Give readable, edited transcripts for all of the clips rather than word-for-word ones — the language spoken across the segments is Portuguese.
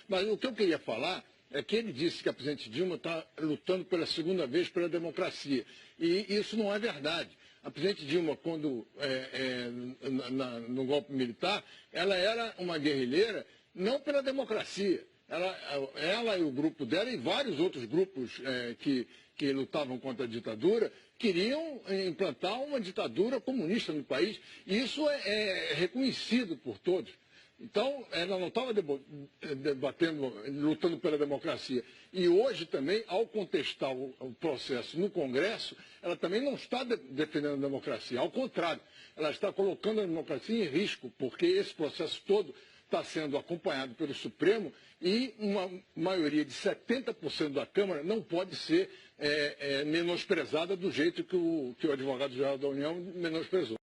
Mas o que eu queria falar é que ele disse que a presidente Dilma está lutando pela segunda vez pela democracia. E isso não é verdade. A presidente Dilma, quando no golpe militar, ela era uma guerrilheira não pela democracia. Ela e o grupo dela e vários outros grupos que lutavam contra a ditadura queriam implantar uma ditadura comunista no país. E isso é reconhecido por todos. Então, ela não estava debatendo, lutando pela democracia. E hoje também, ao contestar o processo no Congresso, ela também não está defendendo a democracia. Ao contrário, ela está colocando a democracia em risco, porque esse processo todo está sendo acompanhado pelo Supremo e uma maioria de 70% da Câmara não pode ser menosprezada do jeito que o advogado-geral da União menosprezou.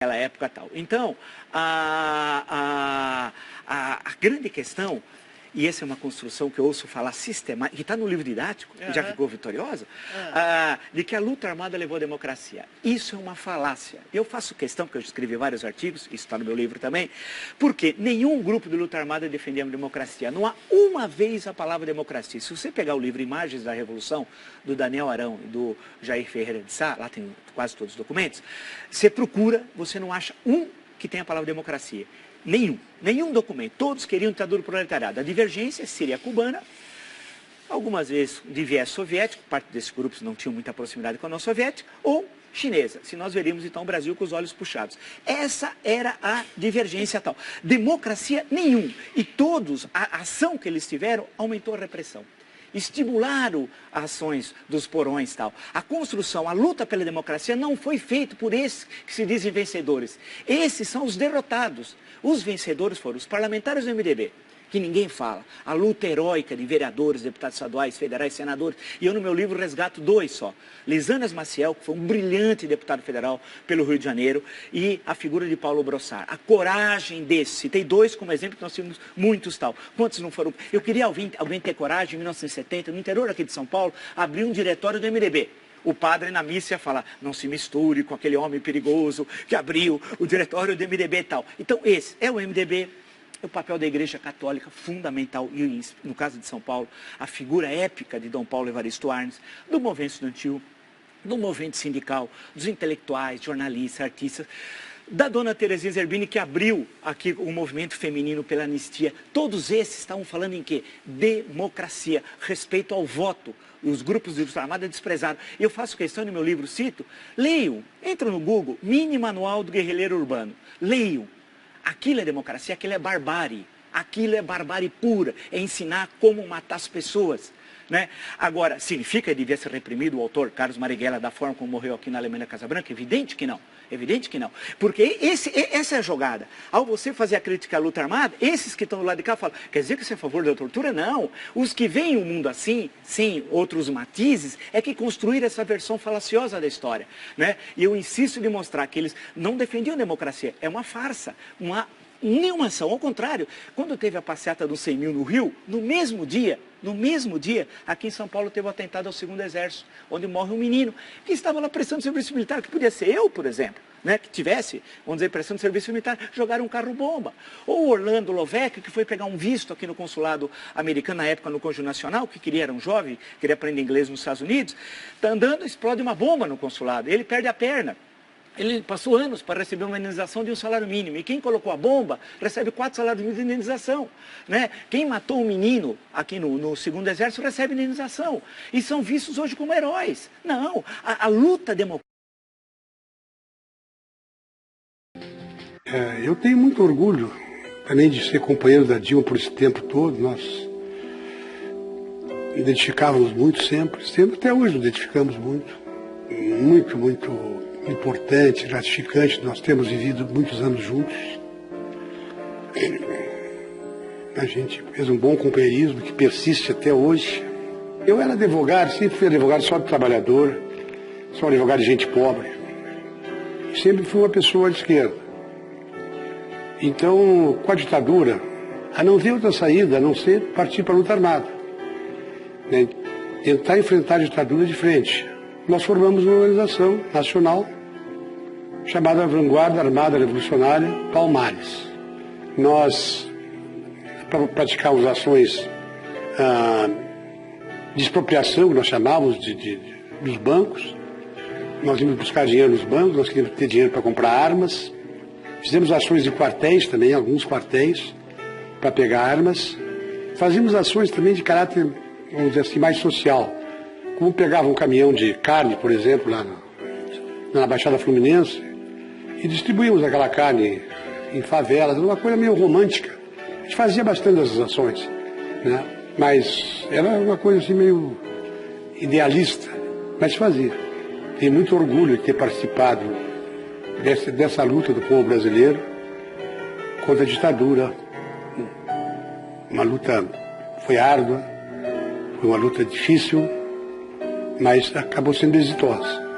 Naquela época tal. Então, a grande questão, e essa é uma construção que eu ouço falar sistemática, que está no livro didático, que já ficou vitoriosa, de que a luta armada levou a democracia. Isso é uma falácia. Eu faço questão, porque eu escrevi vários artigos, isso está no meu livro também, porque nenhum grupo de luta armada defendia a democracia. Não há uma vez a palavra democracia. Se você pegar o livro Imagens da Revolução, do Daniel Arão e do Jair Ferreira de Sá, lá tem quase todos os documentos, você procura, você não acha um que tenha a palavra democracia. Nenhum documento. Todos queriam ditadura proletariada. A divergência seria cubana, algumas vezes de viés soviético, parte desses grupos não tinham muita proximidade com a União Soviética, ou chinesa, se nós veríamos então o Brasil com os olhos puxados. Essa era a divergência tal. Democracia nenhum. E todos, a ação que eles tiveram aumentou a repressão. Estimularam as ações dos porões e tal. A construção, a luta pela democracia não foi feita por esses que se dizem vencedores. Esses são os derrotados. Os vencedores foram os parlamentares do MDB, que ninguém fala. A luta heróica de vereadores, deputados estaduais, federais, senadores. E eu no meu livro resgato dois só. Lisanas Maciel, que foi um brilhante deputado federal pelo Rio de Janeiro, e a figura de Paulo Brossard. A coragem desses. Citei dois como exemplo, que nós tínhamos muitos tal. Quantos não foram? Eu queria alguém ter coragem, em 1970, no interior aqui de São Paulo, abrir um diretório do MDB. O padre na missa ia falar, não se misture com aquele homem perigoso que abriu o diretório do MDB e tal. Então esse é o MDB. O papel da Igreja Católica fundamental, e no caso de São Paulo, a figura épica de Dom Paulo Evaristo Arnes, do movimento estudantil, do movimento sindical, dos intelectuais, jornalistas, artistas, da dona Terezinha Zerbini, que abriu aqui o movimento feminino pela anistia. Todos esses estavam falando em quê? Democracia, respeito ao voto. Os grupos de luta armada desprezaram. Eu faço questão no meu livro, cito, leiam, entram no Google, Mini Manual do Guerrilheiro Urbano, leiam. Aquilo é democracia, aquilo é barbárie. Aquilo é barbárie pura, é ensinar como matar as pessoas. Né? Agora, significa que devia ser reprimido o autor Carlos Marighella da forma como morreu aqui na Alemanha Casa Branca? Evidente que não. Evidente que não. Porque essa é a jogada. Ao você fazer a crítica à luta armada, esses que estão do lado de cá falam, quer dizer que você é a favor da tortura? Não. Os que veem o mundo assim, sem outros matizes, é que construíram essa versão falaciosa da história. Né? E eu insisto em mostrar que eles não defendiam a democracia. É uma farsa, nenhuma ação. Ao contrário, quando teve a passeata dos 100 mil no Rio, no mesmo dia, aqui em São Paulo teve o atentado ao 2º Exército, onde morre um menino que estava lá prestando serviço militar, que podia ser eu, por exemplo, né, que tivesse, vamos dizer, prestando serviço militar, jogaram um carro-bomba. Ou o Orlando Lovec, que foi pegar um visto aqui no consulado americano, na época no Cônjuge Nacional, era um jovem, queria aprender inglês nos Estados Unidos, está andando, explode uma bomba no consulado, ele perde a perna. Ele passou anos para receber uma indenização de um salário mínimo. E quem colocou a bomba recebe 4 salários mínimos de indenização. Né? Quem matou um menino aqui no 2º Exército recebe indenização. E são vistos hoje como heróis. Não, a luta democrática. Eu tenho muito orgulho também de ser companheiro da Dilma por esse tempo todo. Nós identificávamos muito sempre até hoje nos identificamos muito. Muito importante, gratificante. Nós temos vivido muitos anos juntos. A gente fez um bom companheirismo que persiste até hoje. Eu era advogado, sempre fui advogado só de trabalhador, só advogado de gente pobre. Sempre fui uma pessoa de esquerda. Então, com a ditadura, não vi outra saída a não ser partir para a luta armada. Né? Tentar enfrentar a ditadura de frente. Nós formamos uma organização nacional chamada Vanguarda Armada Revolucionária Palmares. Nós praticávamos ações de expropriação, que nós chamávamos dos bancos. Nós íamos buscar dinheiro nos bancos, nós queríamos ter dinheiro para comprar armas. Fizemos ações de quartéis também, alguns quartéis, para pegar armas. Fazíamos ações também de caráter, vamos dizer assim, mais social. Como pegava um caminhão de carne, por exemplo, lá na Baixada Fluminense, e distribuímos aquela carne em favelas, uma coisa meio romântica. A gente fazia bastante essas ações, né? Mas era uma coisa assim meio idealista, mas fazia. Tenho muito orgulho de ter participado dessa luta do povo brasileiro contra a ditadura. Uma luta foi árdua, foi uma luta difícil, mas acabou sendo exitosa.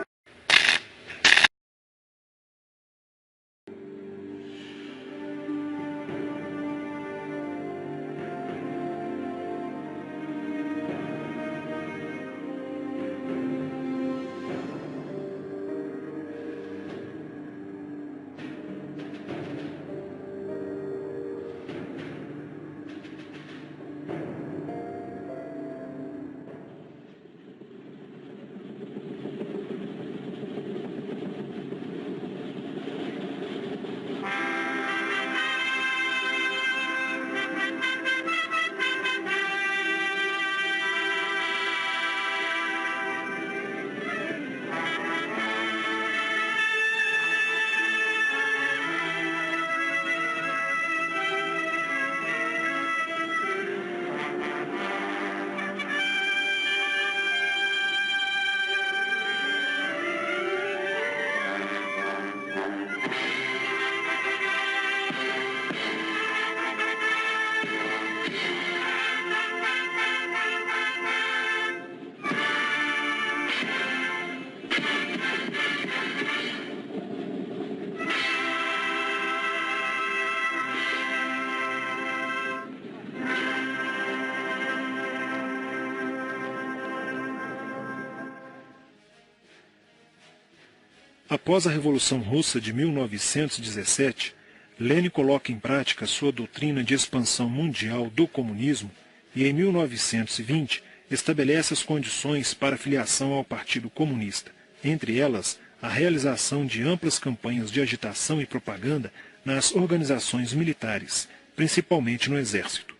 Após a Revolução Russa de 1917, Lenin coloca em prática sua doutrina de expansão mundial do comunismo e, em 1920, estabelece as condições para a filiação ao Partido Comunista, entre elas a realização de amplas campanhas de agitação e propaganda nas organizações militares, principalmente no Exército.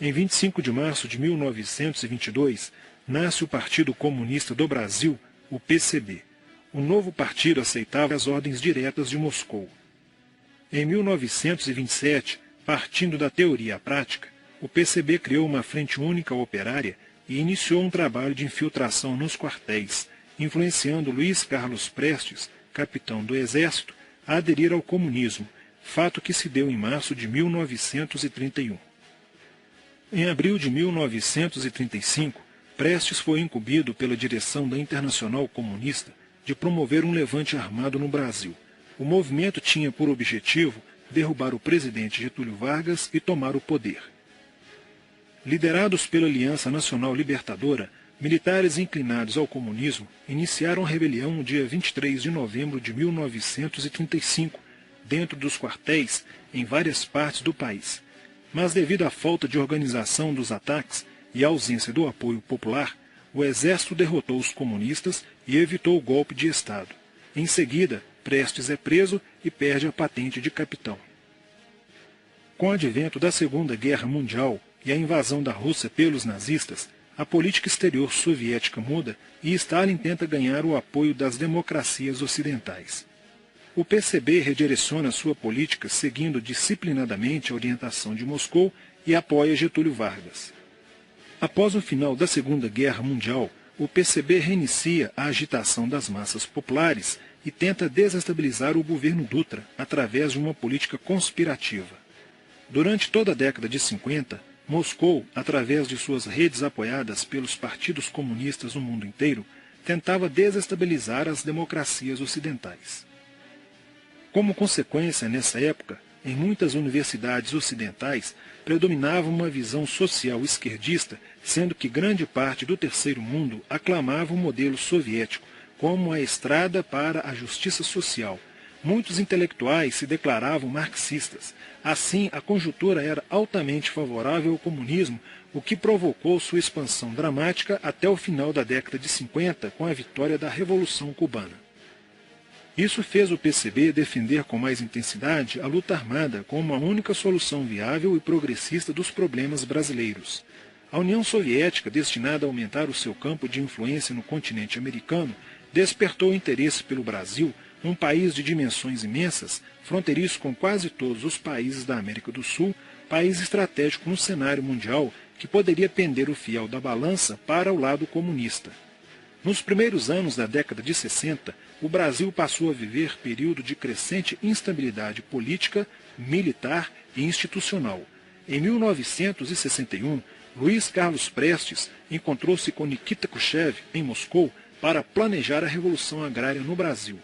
Em 25 de março de 1922, nasce o Partido Comunista do Brasil, o PCB. O novo partido aceitava as ordens diretas de Moscou. Em 1927, partindo da teoria à prática, o PCB criou uma frente única operária e iniciou um trabalho de infiltração nos quartéis, influenciando Luiz Carlos Prestes, capitão do Exército, a aderir ao comunismo, fato que se deu em março de 1931. Em abril de 1935, Prestes foi incumbido pela direção da Internacional Comunista de promover um levante armado no Brasil. O movimento tinha por objetivo derrubar o presidente Getúlio Vargas e tomar o poder. Liderados pela Aliança Nacional Libertadora, militares inclinados ao comunismo iniciaram a rebelião no dia 23 de novembro de 1935, dentro dos quartéis em várias partes do país. Mas devido à falta de organização dos ataques e à ausência do apoio popular, o exército derrotou os comunistas e evitou o golpe de Estado. Em seguida, Prestes é preso e perde a patente de capitão. Com o advento da Segunda Guerra Mundial e a invasão da Rússia pelos nazistas, a política exterior soviética muda e Stalin tenta ganhar o apoio das democracias ocidentais. O PCB redireciona sua política seguindo disciplinadamente a orientação de Moscou e apoia Getúlio Vargas. Após o final da Segunda Guerra Mundial, o PCB reinicia a agitação das massas populares e tenta desestabilizar o governo Dutra através de uma política conspirativa. Durante toda a década de 50, Moscou, através de suas redes apoiadas pelos partidos comunistas no mundo inteiro, tentava desestabilizar as democracias ocidentais. Como consequência, nessa época, em muitas universidades ocidentais, predominava uma visão social esquerdista, sendo que grande parte do terceiro mundo aclamava o modelo soviético como a estrada para a justiça social, Muitos intelectuais se declaravam marxistas. Assim, a conjuntura era altamente favorável ao comunismo, o que provocou sua expansão dramática até o final da década de 50, com a vitória da Revolução Cubana. Isso fez o PCB defender com mais intensidade a luta armada como a única solução viável e progressista dos problemas brasileiros. A União Soviética, destinada a aumentar o seu campo de influência no continente americano, despertou interesse pelo Brasil, um país de dimensões imensas, fronteiriço com quase todos os países da América do Sul, país estratégico no cenário mundial que poderia pender o fiel da balança para o lado comunista. Nos primeiros anos da década de 60, o Brasil passou a viver período de crescente instabilidade política, militar e institucional. Em 1961, Luiz Carlos Prestes encontrou-se com Nikita Khrushchev em Moscou para planejar a Revolução Agrária no Brasil.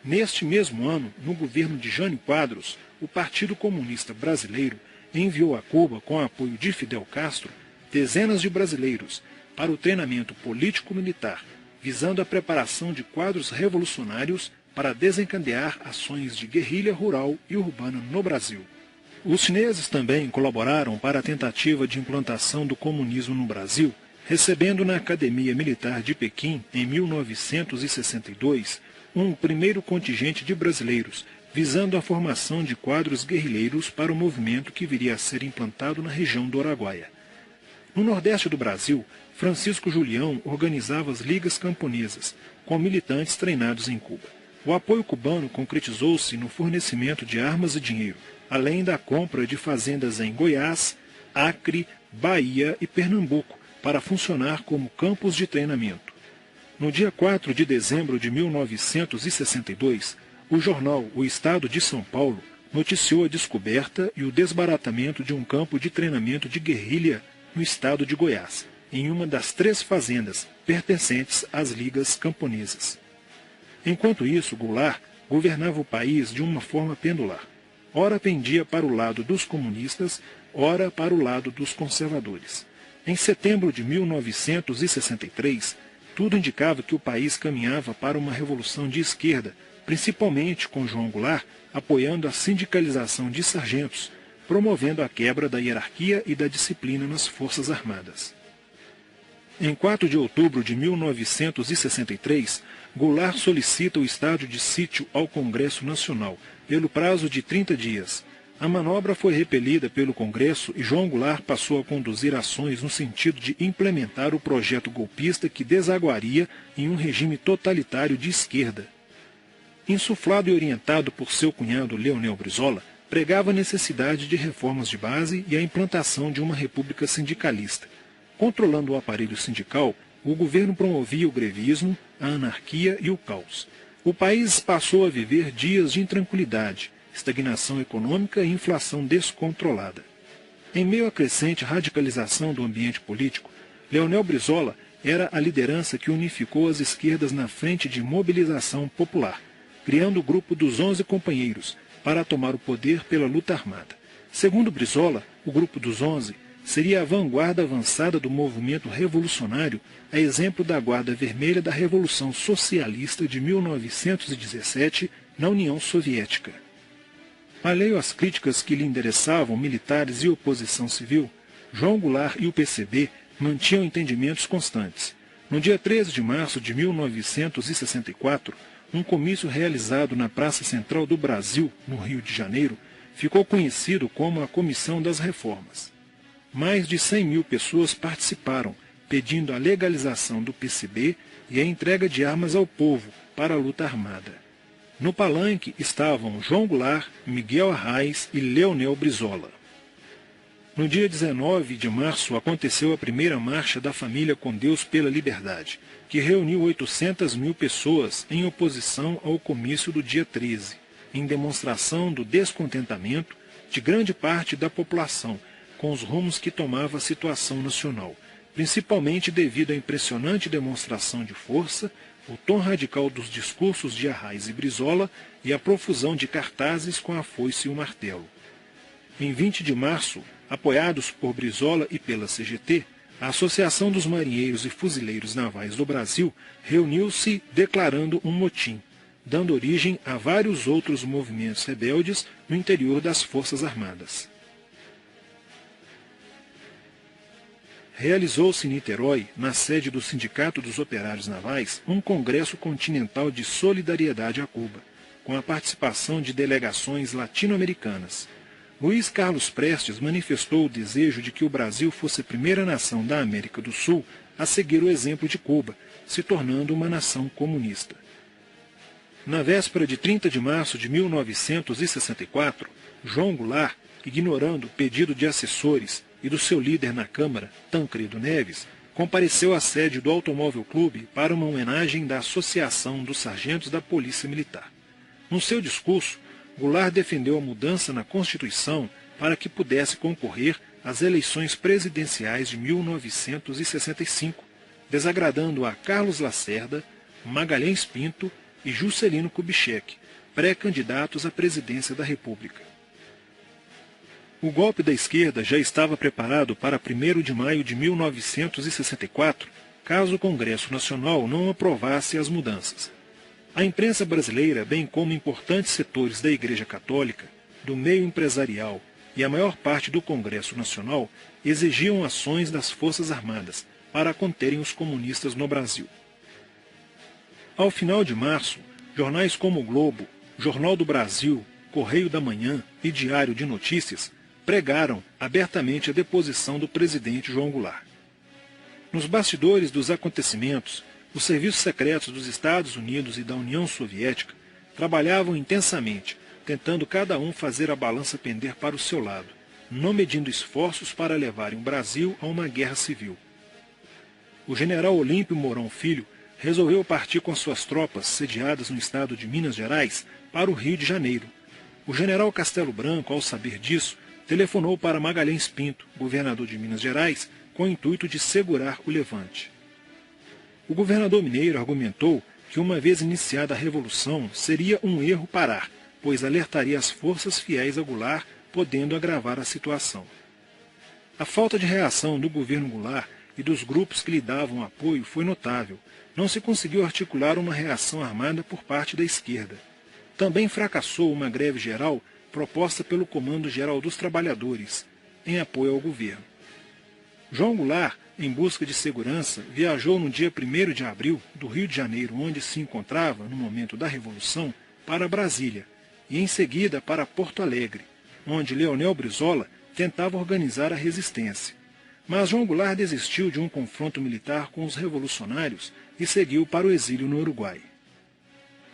Neste mesmo ano, no governo de Jânio Quadros, o Partido Comunista Brasileiro enviou a Cuba, com apoio de Fidel Castro, dezenas de brasileiros para o treinamento político-militar, visando a preparação de quadros revolucionários para desencadear ações de guerrilha rural e urbana no Brasil. Os chineses também colaboraram para a tentativa de implantação do comunismo no Brasil, recebendo na Academia Militar de Pequim, em 1962, um primeiro contingente de brasileiros, visando a formação de quadros guerrilheiros para o movimento que viria a ser implantado na região do Araguaia. No nordeste do Brasil, Francisco Julião organizava as ligas camponesas, com militantes treinados em Cuba. O apoio cubano concretizou-se no fornecimento de armas e dinheiro, além da compra de fazendas em Goiás, Acre, Bahia e Pernambuco, para funcionar como campos de treinamento. No dia 4 de dezembro de 1962, o jornal O Estado de São Paulo noticiou a descoberta e o desbaratamento de um campo de treinamento de guerrilha no estado de Goiás, em uma das 3 fazendas pertencentes às ligas camponesas. Enquanto isso, Goulart governava o país de uma forma pendular. Ora pendia para o lado dos comunistas, ora para o lado dos conservadores. Em setembro de 1963, tudo indicava que o país caminhava para uma revolução de esquerda, principalmente com João Goulart apoiando a sindicalização de sargentos, promovendo a quebra da hierarquia e da disciplina nas Forças Armadas. Em 4 de outubro de 1963, Goulart solicita o estado de sítio ao Congresso Nacional, pelo prazo de 30 dias. A manobra foi repelida pelo Congresso e João Goulart passou a conduzir ações no sentido de implementar o projeto golpista que desaguaria em um regime totalitário de esquerda. Insuflado e orientado por seu cunhado Leonel Brizola, pregava a necessidade de reformas de base e a implantação de uma república sindicalista. Controlando o aparelho sindical, o governo promovia o grevismo, a anarquia e o caos. O país passou a viver dias de intranquilidade, estagnação econômica e inflação descontrolada. Em meio à crescente radicalização do ambiente político, Leonel Brizola era a liderança que unificou as esquerdas na frente de mobilização popular, criando o grupo dos 11 companheiros para tomar o poder pela luta armada. Segundo Brizola, o grupo dos 11 seria a vanguarda avançada do movimento revolucionário, a exemplo da Guarda Vermelha da Revolução Socialista de 1917 na União Soviética. Alheio às críticas que lhe endereçavam militares e oposição civil, João Goulart e o PCB mantinham entendimentos constantes. No dia 13 de março de 1964, um comício realizado na Praça Central do Brasil, no Rio de Janeiro, ficou conhecido como a Comissão das Reformas. Mais de 100 mil pessoas participaram, pedindo a legalização do PCB e a entrega de armas ao povo para a luta armada. No palanque estavam João Goulart, Miguel Arraes e Leonel Brizola. No dia 19 de março aconteceu a primeira marcha da família Com Deus pela Liberdade, que reuniu 800 mil pessoas em oposição ao comício do dia 13, em demonstração do descontentamento de grande parte da população com os rumos que tomava a situação nacional, principalmente devido à impressionante demonstração de força, o tom radical dos discursos de Arraes e Brizola e a profusão de cartazes com a foice e o martelo. Em 20 de março, apoiados por Brizola e pela CGT, a Associação dos Marinheiros e Fuzileiros Navais do Brasil reuniu-se declarando um motim. dando origem a vários outros movimentos rebeldes no interior das Forças Armadas. Realizou-se em Niterói, na sede do Sindicato dos Operários Navais, um congresso continental de solidariedade a Cuba, com a participação de delegações latino-americanas. Luiz Carlos Prestes manifestou o desejo de que o Brasil fosse a primeira nação da América do Sul a seguir o exemplo de Cuba, se tornando uma nação comunista. Na véspera de 30 de março de 1964, João Goulart, ignorando o pedido de assessores e do seu líder na Câmara, Tancredo Neves, compareceu à sede do Automóvel Clube para uma homenagem da Associação dos Sargentos da Polícia Militar. No seu discurso, Goulart defendeu a mudança na Constituição para que pudesse concorrer às eleições presidenciais de 1965, desagradando a Carlos Lacerda, Magalhães Pinto e Juscelino Kubitschek, pré-candidatos à presidência da República. O golpe da esquerda já estava preparado para 1º de maio de 1964, caso o Congresso Nacional não aprovasse as mudanças. A imprensa brasileira, bem como importantes setores da Igreja Católica, do meio empresarial e a maior parte do Congresso Nacional, exigiam ações das Forças Armadas para conterem os comunistas no Brasil. Ao final de março, jornais como o Globo, Jornal do Brasil, Correio da Manhã e Diário de Notícias pregaram abertamente a deposição do presidente João Goulart. Nos bastidores dos acontecimentos, os serviços secretos dos Estados Unidos e da União Soviética trabalhavam intensamente, tentando cada um fazer a balança pender para o seu lado, não medindo esforços para levarem o Brasil a uma guerra civil. O general Olímpio Mourão Filho resolveu partir com suas tropas, sediadas no estado de Minas Gerais, para o Rio de Janeiro. O general Castelo Branco, ao saber disso, telefonou para Magalhães Pinto, governador de Minas Gerais, com o intuito de segurar o levante. O governador mineiro argumentou que, uma vez iniciada a revolução, seria um erro parar, pois alertaria as forças fiéis a Goulart, podendo agravar a situação. A falta de reação do governo Goulart e dos grupos que lhe davam apoio foi notável. Não se conseguiu articular uma reação armada por parte da esquerda. Também fracassou uma greve geral proposta pelo Comando Geral dos Trabalhadores, em apoio ao governo. João Goulart, em busca de segurança, viajou no dia 1º de abril do Rio de Janeiro, onde se encontrava no momento da Revolução, para Brasília, e em seguida para Porto Alegre, onde Leonel Brizola tentava organizar a resistência. Mas João Goulart desistiu de um confronto militar com os revolucionários e seguiu para o exílio no Uruguai.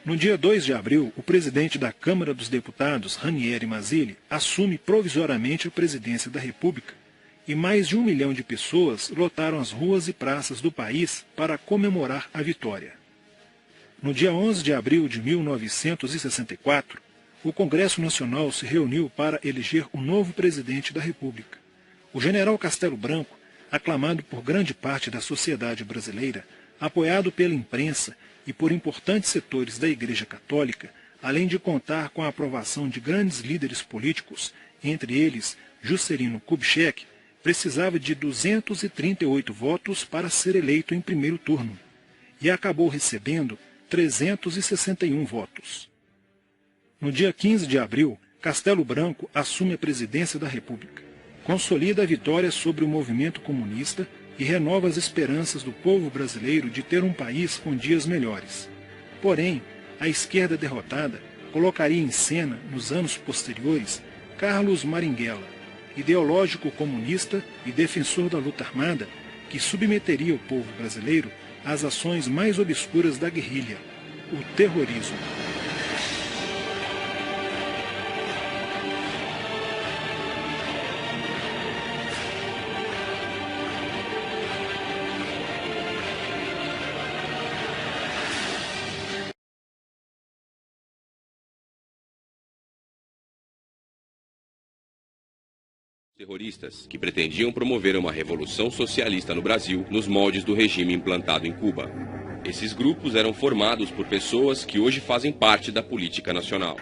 No dia 2 de abril, o presidente da Câmara dos Deputados, Ranieri Mazzilli, assume provisoriamente a presidência da República, e mais de 1 milhão de pessoas lotaram as ruas e praças do país para comemorar a vitória. No dia 11 de abril de 1964, o Congresso Nacional se reuniu para eleger o novo presidente da República. O general Castelo Branco, aclamado por grande parte da sociedade brasileira, apoiado pela imprensa e por importantes setores da Igreja Católica, além de contar com a aprovação de grandes líderes políticos, entre eles Juscelino Kubitschek, precisava de 238 votos para ser eleito em primeiro turno, e acabou recebendo 361 votos. No dia 15 de abril, Castelo Branco assume a presidência da República, consolida a vitória sobre o movimento comunista e renova as esperanças do povo brasileiro de ter um país com dias melhores. Porém, a esquerda derrotada colocaria em cena, nos anos posteriores, Carlos Marighella, ideológico comunista e defensor da luta armada, que submeteria o povo brasileiro às ações mais obscuras da guerrilha, o terrorismo. Terroristas que pretendiam promover uma revolução socialista no Brasil nos moldes do regime implantado em Cuba. Esses grupos eram formados por pessoas que hoje fazem parte da política nacional.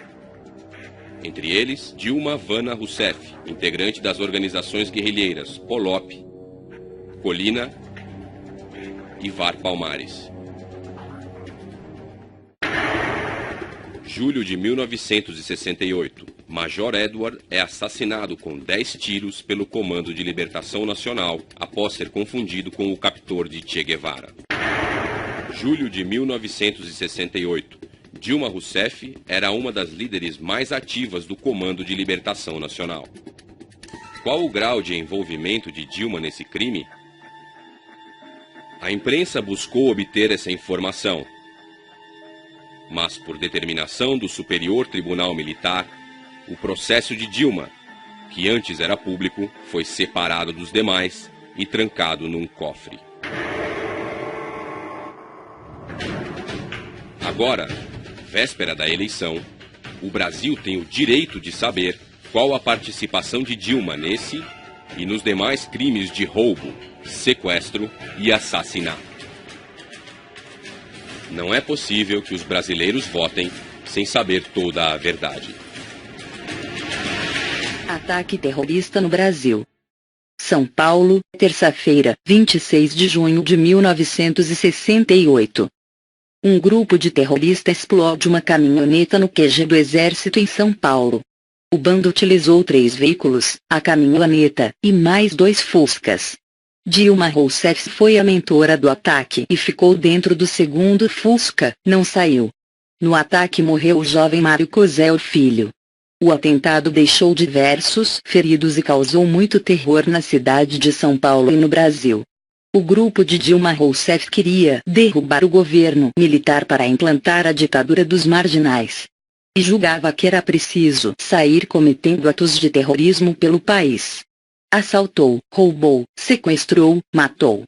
Entre eles, Dilma Havana Rousseff, integrante das organizações guerrilheiras Polop, Colina e VAR Palmares. Julho de 1968. Major Edward é assassinado com 10 tiros pelo Comando de Libertação Nacional, após ser confundido com o captor de Che Guevara. Julho de 1968. Dilma Rousseff era uma das líderes mais ativas do Comando de Libertação Nacional. Qual o grau de envolvimento de Dilma nesse crime? A imprensa buscou obter essa informação, mas por determinação do Superior Tribunal Militar, o processo de Dilma, que antes era público, foi separado dos demais e trancado num cofre. Agora, véspera da eleição, o Brasil tem o direito de saber qual a participação de Dilma nesse e nos demais crimes de roubo, sequestro e assassinato. Não é possível que os brasileiros votem sem saber toda a verdade. Ataque terrorista no Brasil. São Paulo, terça-feira, 26 de junho de 1968. Um grupo de terroristas explode uma caminhoneta no QG do Exército em São Paulo. O bando utilizou 3 veículos, a caminhoneta, e mais 2 Fuscas. Dilma Rousseff foi a mentora do ataque e ficou dentro do segundo Fusca, não saiu. No ataque morreu o jovem Mário Cosel Filho. O atentado deixou diversos feridos e causou muito terror na cidade de São Paulo e no Brasil. O grupo de Dilma Rousseff queria derrubar o governo militar para implantar a ditadura dos marginais. E julgava que era preciso sair cometendo atos de terrorismo pelo país. Assaltou, roubou, sequestrou, matou.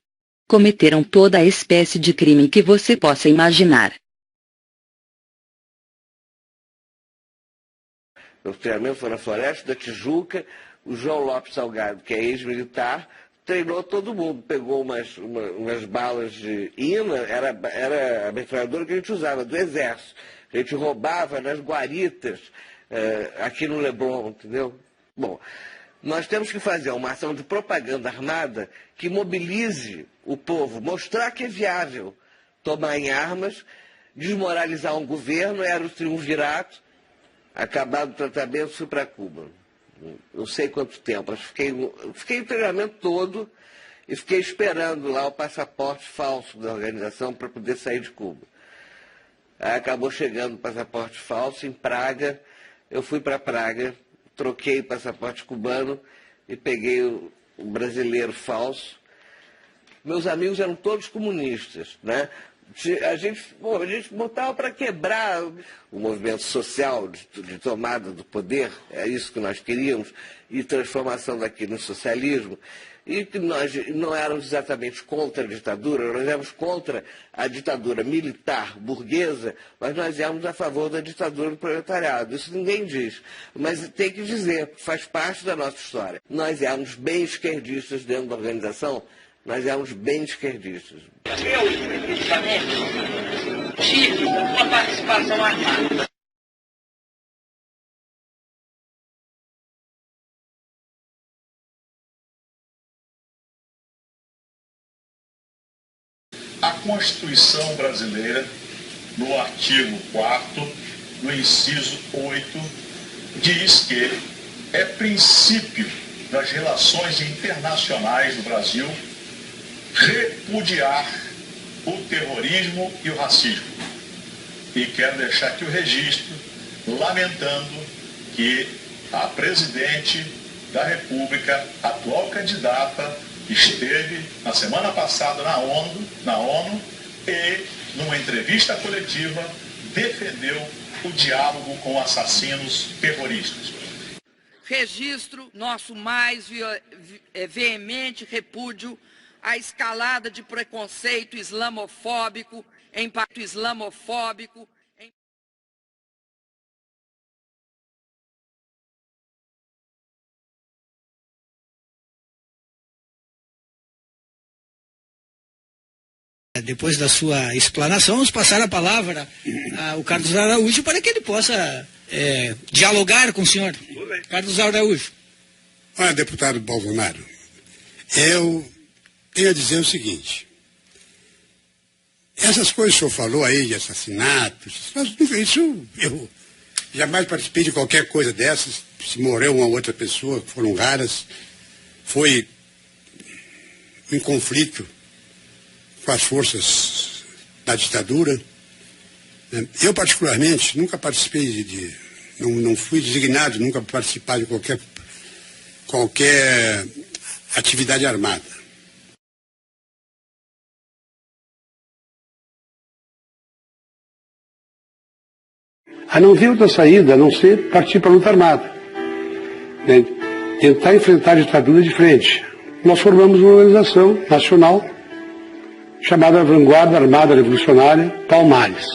Cometeram toda a espécie de crime que você possa imaginar. Meu treinamento foi na Floresta da Tijuca. O João Lopes Salgado, que é ex-militar, treinou todo mundo. Pegou umas balas de INA, era a metralhadora que a gente usava, do Exército. A gente roubava nas guaritas, aqui no Leblon, entendeu? Bom, nós temos que fazer uma ação de propaganda armada que mobilize o povo, mostrar que é viável tomar em armas, desmoralizar um governo, era o triunvirato, acabado o tratamento, fui para Cuba. Não sei quanto tempo, fiquei o treinamento todo e fiquei esperando lá o passaporte falso da organização para poder sair de Cuba. Aí acabou chegando o passaporte falso em Praga, eu fui para Praga, troquei o passaporte cubano e peguei o brasileiro falso. Meus amigos eram todos comunistas, né? A gente botava para quebrar o movimento social de tomada do poder, é isso que nós queríamos, e transformação daquilo em socialismo. E que nós não éramos exatamente contra a ditadura, nós éramos contra a ditadura militar burguesa, mas nós éramos a favor da ditadura do proletariado. Isso ninguém diz, mas tem que dizer, faz parte da nossa história. Nós éramos bem esquerdistas dentro da organização, nós éramos bem esquerdistas. Eu, especificamente, tive uma participação armada. A Constituição brasileira, no artigo 4º, no inciso 8, diz que é princípio das relações internacionais do Brasil repudiar o terrorismo e o racismo. E quero deixar aqui o registro, lamentando que a presidente da República, atual candidata, esteve na semana passada na ONU e, numa entrevista coletiva, defendeu o diálogo com assassinos terroristas. Registro nosso mais veemente repúdio à escalada de preconceito islamofóbico, impacto islamofóbico. Depois da sua explanação, vamos passar a palavra ao Carlos Araújo para que ele possa dialogar com o senhor. Carlos Araújo. Olha, deputado Bolsonaro, eu tenho a dizer o seguinte. Essas coisas que o senhor falou aí, de assassinatos, isso eu jamais participei de qualquer coisa dessas. Se morreu uma outra pessoa, foram raras. Foi em conflito com as forças da ditadura. Eu, particularmente, nunca participei não fui designado nunca para participar de qualquer atividade armada. A não ter outra saída, a não ser partir para a luta armada. Né? Tentar enfrentar a ditadura de frente. Nós formamos uma organização nacional chamada Vanguarda Armada Revolucionária Palmares.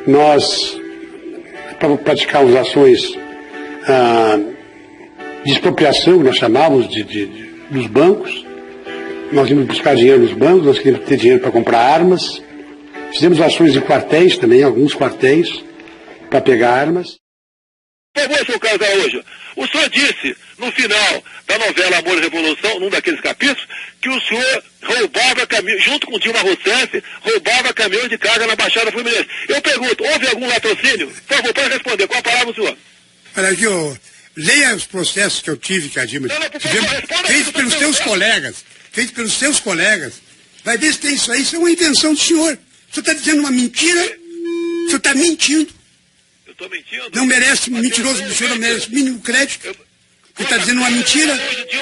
Nós praticamos ações de expropriação, que nós chamávamos dos bancos. Nós íamos buscar dinheiro nos bancos, nós queríamos ter dinheiro para comprar armas. Fizemos ações de quartéis também, alguns quartéis, para pegar armas. Por favor, senhor Carlos Araújo, o senhor disse, no final da novela Amor e Revolução, num daqueles capítulos, que o senhor roubava caminhões, junto com Dilma Rousseff, roubava caminhões de carga na Baixada Fluminense. Eu pergunto, houve algum latrocínio? Por favor, pode responder. Qual a palavra, o senhor? Olha aqui, leia os processos que eu tive, que a Dilma... Feitos pelos seus colegas. Vai ver se tem isso aí. Isso é uma invenção do senhor. O senhor está dizendo uma mentira. O senhor está mentindo. Eu estou mentindo? Não merece, mentiroso do senhor, não merece mínimo crédito. Ele está dizendo uma mentira.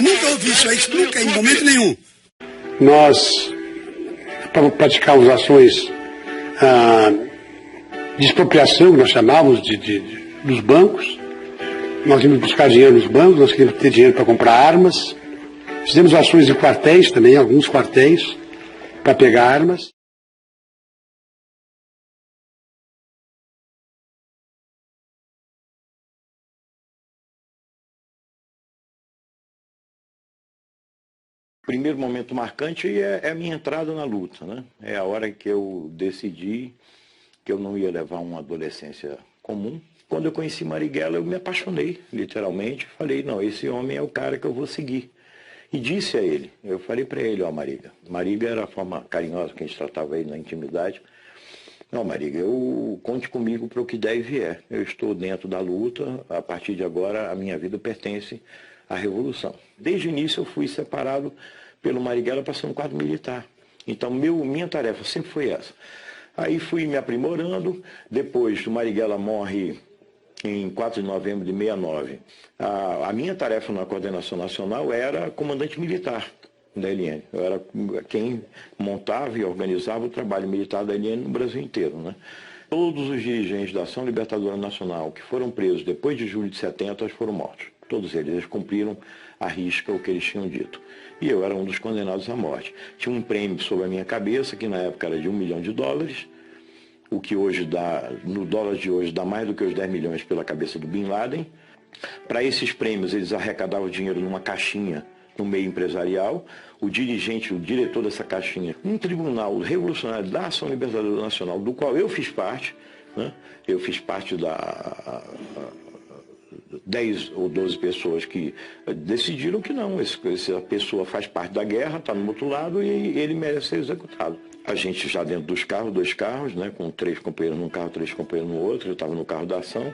Nunca ouvi isso aí, nunca, em momento nenhum. Nós praticamos ações de expropriação, que nós chamávamos dos bancos. Nós íamos buscar dinheiro nos bancos, nós queríamos ter dinheiro para comprar armas. Fizemos ações de quartéis também, alguns quartéis, para pegar armas. O primeiro momento marcante é a minha entrada na luta, né? É a hora que eu decidi que eu não ia levar uma adolescência comum. Quando eu conheci Marighella, eu me apaixonei, literalmente. Falei, não, esse homem é o cara que eu vou seguir. E disse a ele, eu falei para ele, Mariga era a forma carinhosa que a gente tratava ele na intimidade. Não, Mariga, conte comigo para o que der e vier. Eu estou dentro da luta, a partir de agora a minha vida pertence à Revolução. Desde o início eu fui separado pelo Marighella para ser um quadro militar. Então minha tarefa sempre foi essa. Aí fui me aprimorando, depois o Marighella morre em 4 de novembro de 69. A minha tarefa na coordenação nacional era comandante militar da LN. Eu era quem montava e organizava o trabalho militar da LN no Brasil inteiro, né? Todos os dirigentes da Ação Libertadora Nacional que foram presos depois de julho de 70 foram mortos. Todos eles cumpriram à risca o que eles tinham dito. E eu era um dos condenados à morte. Tinha um prêmio sobre a minha cabeça, que na época era de $1 milhão, o que hoje dá, no dólar de hoje, dá mais do que os 10 milhões pela cabeça do Bin Laden. Para esses prêmios, eles arrecadavam dinheiro numa caixinha no meio empresarial. O dirigente, o diretor dessa caixinha, um tribunal revolucionário da Ação Libertadora Nacional, do qual eu fiz parte, né? Eu fiz parte da 10 ou 12 pessoas que decidiram que não, essa pessoa faz parte da guerra, está no outro lado e ele merece ser executado. A gente já dentro dos carros, 2 carros, né, com 3 companheiros num carro, 3 companheiros no outro. Eu estava no carro da ação,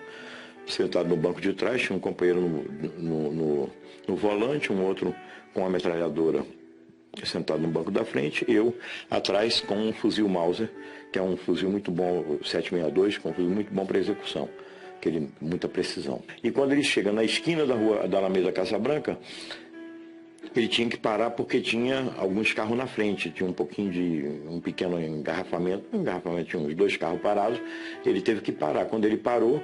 sentado no banco de trás, tinha um companheiro no volante, um outro com uma metralhadora sentado no banco da frente, eu atrás com um fuzil Mauser, que é um fuzil muito bom, 762, que é um fuzil muito bom para execução, muita precisão. E quando ele chega na esquina da rua da Alameda Casabranca, ele tinha que parar porque tinha alguns carros na frente, tinha um pequeno engarrafamento, tinha uns 2 carros parados, ele teve que parar. Quando ele parou,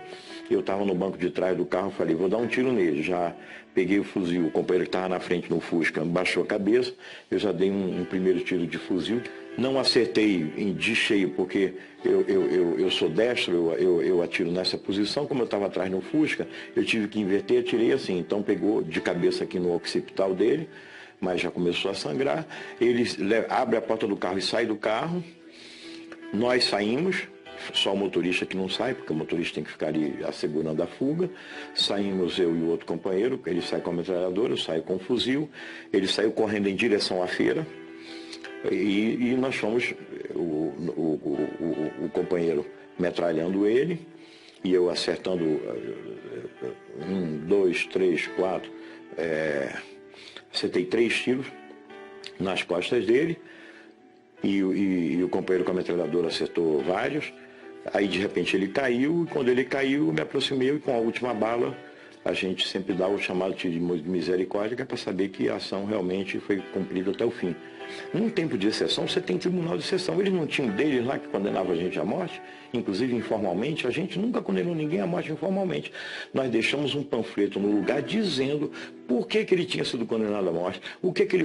eu estava no banco de trás do carro, falei, vou dar um tiro nele. Já peguei o fuzil, o companheiro que estava na frente no Fusca baixou a cabeça, eu já dei um primeiro tiro de fuzil. Não acertei de cheio, porque eu sou destro, eu atiro nessa posição. Como eu estava atrás no Fusca, eu tive que inverter, atirei assim. Então pegou de cabeça aqui no occipital dele, mas já começou a sangrar. Ele abre a porta do carro e sai do carro. Nós saímos, só o motorista que não sai, porque o motorista tem que ficar ali assegurando a fuga. Saímos eu e o outro companheiro, ele sai com a metralhadora, eu saio com o fuzil. Ele saiu correndo em direção à feira. E nós fomos, o companheiro metralhando ele, e eu acertando 1, 2, 3, 4, acertei 3 tiros nas costas dele, e o companheiro com a metralhadora acertou vários. Aí de repente ele caiu, e quando ele caiu eu me aproximei, e com a última bala a gente sempre dá o chamado tiro de misericórdia, que é para saber que a ação realmente foi cumprida até o fim. Num tempo de exceção, você tem tribunal de exceção. Eles não tinham deles lá que condenava a gente à morte, inclusive informalmente. A gente nunca condenou ninguém à morte informalmente. Nós deixamos um panfleto no lugar dizendo por que ele tinha sido condenado à morte, o que ele